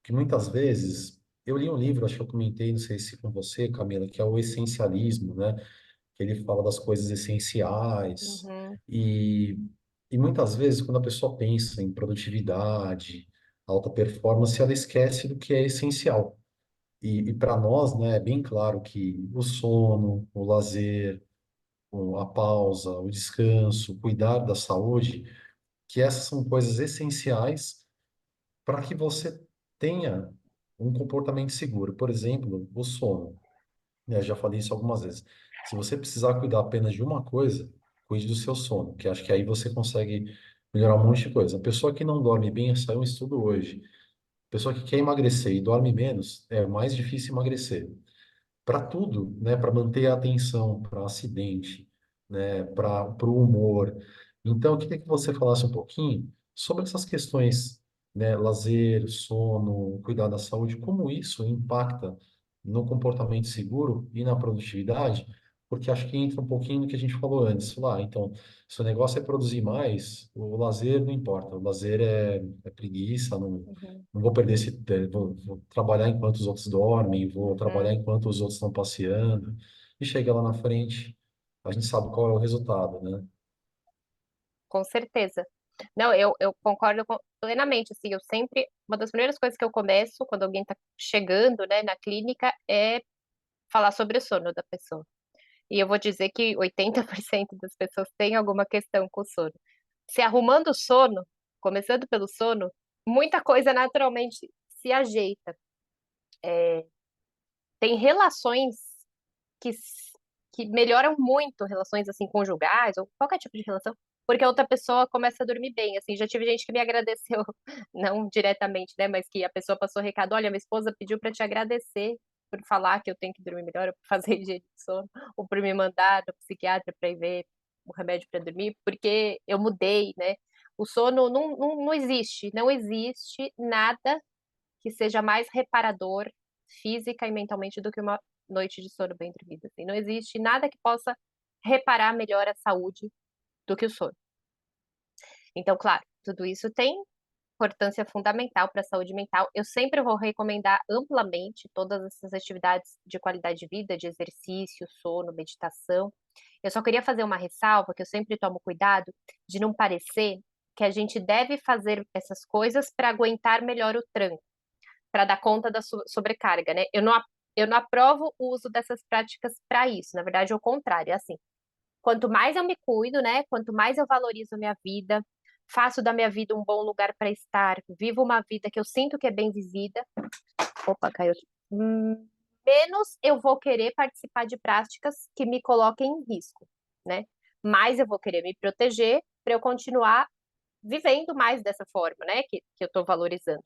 Que muitas vezes, eu li um livro, acho que eu comentei, não sei se com você, Camila, que é o Essencialismo, né? Que ele fala das coisas essenciais. Uhum, E, e muitas vezes, quando a pessoa pensa em produtividade, alta performance, ela esquece do que é essencial. E para nós, né, é bem claro que o sono, o lazer, a pausa, o descanso, cuidar da saúde, que essas são coisas essenciais para que você tenha um comportamento seguro. Por exemplo, o sono. Eu já falei isso algumas vezes. Se você precisar cuidar apenas de uma coisa, cuide do seu sono, que acho que aí você consegue melhorar um monte de coisa. A pessoa que não dorme bem, saiu um estudo hoje. A pessoa que quer emagrecer e dorme menos, é mais difícil emagrecer para tudo, né? Para manter a atenção, para acidente, né? Para o humor. Então, eu queria que você falasse um pouquinho sobre essas questões, né? Lazer, sono, cuidar da saúde, como isso impacta no comportamento seguro e na produtividade, porque acho que entra um pouquinho no que a gente falou antes. Lá, então, se o negócio é produzir mais, o lazer não importa. O lazer é preguiça, não, uhum, não vou perder esse tempo, vou trabalhar enquanto os outros dormem, vou trabalhar uhum, enquanto os outros estão passeando. E chega lá na frente, a gente sabe qual é o resultado, né? com certeza. Não, eu concordo plenamente, assim, eu sempre, uma das primeiras coisas que eu começo quando alguém está chegando, né, na clínica é falar sobre o sono da pessoa. E eu vou dizer que 80% das pessoas têm alguma questão com o sono. Se arrumando o sono, começando pelo sono, muita coisa naturalmente se ajeita. Tem relações que, que melhoram muito, relações assim conjugais ou qualquer tipo de relação, porque a outra pessoa começa a dormir bem. Assim, já tive gente que me agradeceu, não diretamente, né, mas que a pessoa passou recado, olha, minha esposa pediu para te agradecer por falar que eu tenho que dormir melhor, ou por fazer higiene de sono, ou por me mandar no psiquiatra para ir ver o remédio para dormir, porque eu mudei, né? O sono não existe, não existe nada que seja mais reparador física e mentalmente do que uma noite de sono bem dormida. Assim. Não existe nada que possa reparar melhor a saúde do que o sono. Então, claro, tudo isso tem importância fundamental para a saúde mental. Eu sempre vou recomendar amplamente todas essas atividades de qualidade de vida, de exercício, sono, meditação. Eu só queria fazer uma ressalva, que eu sempre tomo cuidado de não parecer que a gente deve fazer essas coisas para aguentar melhor o tranco, para dar conta da sobrecarga, né? Eu não aprovo o uso dessas práticas para isso. Na verdade, é o contrário. É assim, quanto mais eu me cuido, né? Quanto mais eu valorizo a minha vida, faço da minha vida um bom lugar para estar, vivo uma vida que eu sinto que é bem vivida. Opa, caiu. Menos eu vou querer participar de práticas que me coloquem em risco, né? Mais eu vou querer me proteger para eu continuar vivendo mais dessa forma, né? Que eu estou valorizando.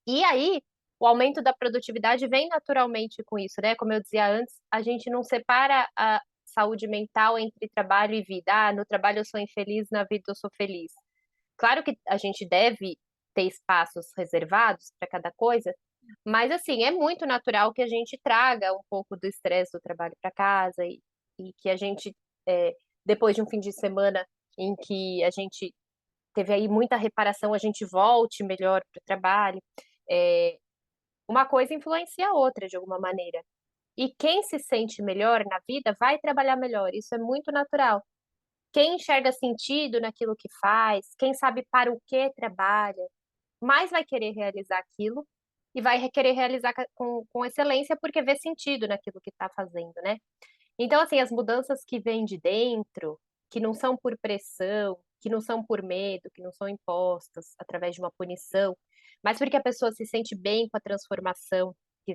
E aí, o aumento da produtividade vem naturalmente com isso, né? Como eu dizia antes, a gente não separa a saúde mental entre trabalho e vida. Ah, no trabalho eu sou infeliz, na vida eu sou feliz. Claro que a gente deve ter espaços reservados para cada coisa, mas assim, é muito natural que a gente traga um pouco do estresse do trabalho para casa e que a gente, é, depois de um fim de semana em que a gente teve aí muita reparação, a gente volte melhor para o trabalho. É, uma coisa influencia a outra de alguma maneira. E quem se sente melhor na vida vai trabalhar melhor. Isso é muito natural. Quem enxerga sentido naquilo que faz, quem sabe para o que trabalha, mais vai querer realizar aquilo e vai querer realizar com excelência porque vê sentido naquilo que está fazendo, né? Então, assim, as mudanças que vêm de dentro, que não são por pressão, que não são por medo, que não são impostas através de uma punição, mas porque a pessoa se sente bem com a transformação que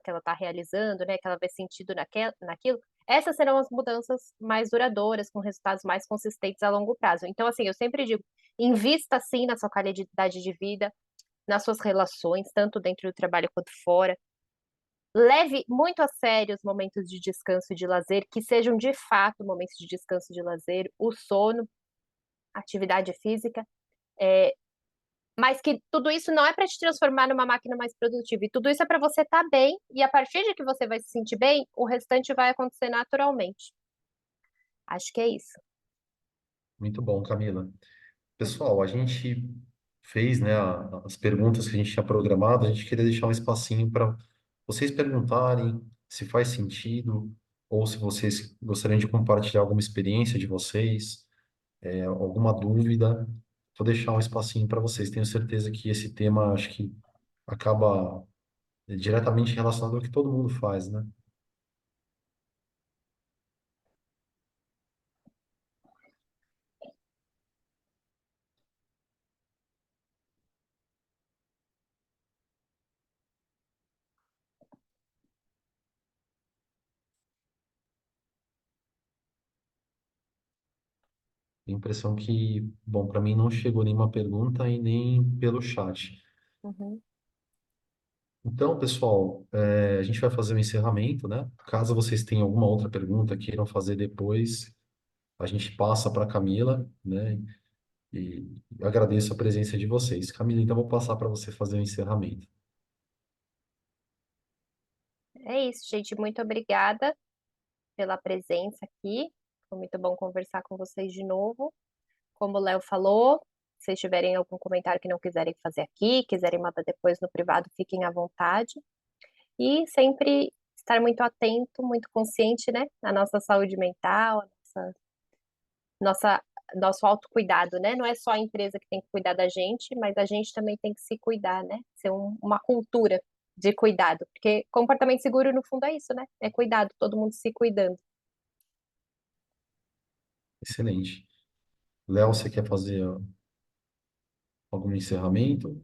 ela está realizando, né? Que ela vê sentido naquilo, essas serão as mudanças mais duradouras, com resultados mais consistentes a longo prazo. Então, assim, eu sempre digo, invista sim na sua qualidade de vida, nas suas relações, tanto dentro do trabalho quanto fora. Leve muito a sério os momentos de descanso e de lazer, que sejam de fato momentos de descanso e de lazer, o sono, atividade física, mas que tudo isso não é para te transformar numa máquina mais produtiva, e tudo isso é para você estar bem, e a partir de que você vai se sentir bem, o restante vai acontecer naturalmente. Acho que é isso. Muito bom, Camila. Pessoal, a gente fez, né, as perguntas que a gente tinha programado, a gente queria deixar um espacinho para vocês perguntarem se faz sentido ou se vocês gostariam de compartilhar alguma experiência de vocês, alguma dúvida. Vou deixar um espacinho para vocês. Tenho certeza que esse tema acho que acaba diretamente relacionado ao que todo mundo faz, né? Tenho a impressão que, bom, para mim não chegou nenhuma pergunta e nem pelo chat. Uhum. Então, pessoal, a gente vai fazer o encerramento, né? Caso vocês tenham alguma outra pergunta queiram fazer depois, a gente passa para a Camila, né? E agradeço a presença de vocês. Camila, então vou passar para você fazer o encerramento. É isso, gente. Muito obrigada pela presença aqui. Foi muito bom conversar com vocês de novo. Como o Léo falou, se vocês tiverem algum comentário que não quiserem fazer aqui, quiserem mandar depois no privado, fiquem à vontade. E sempre estar muito atento, muito consciente, né, na nossa saúde mental, nossa, nosso autocuidado, né? Não é só a empresa que tem que cuidar da gente, mas a gente também tem que se cuidar, né? Ser uma cultura de cuidado, porque comportamento seguro no fundo é isso, né? É cuidado, todo mundo se cuidando. Excelente. Léo, você quer fazer algum encerramento?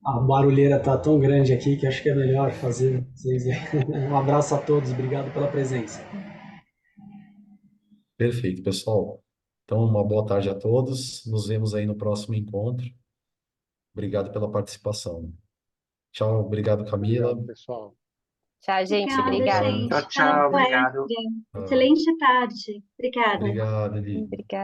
A barulheira tá tão grande aqui que acho que é melhor fazer vocês. Um abraço a todos, obrigado pela presença. Perfeito, pessoal. Então, uma boa tarde a todos. Nos vemos aí no próximo encontro. Obrigado pela participação. Tchau, obrigado, Camila. Obrigado, pessoal. Tchau, gente. Boa Obrigada, Obrigada. tarde. gente. Tchau, tchau, obrigado. Palestra. Ah, Excelente tarde. Obrigada. obrigado, Eli. Obrigada.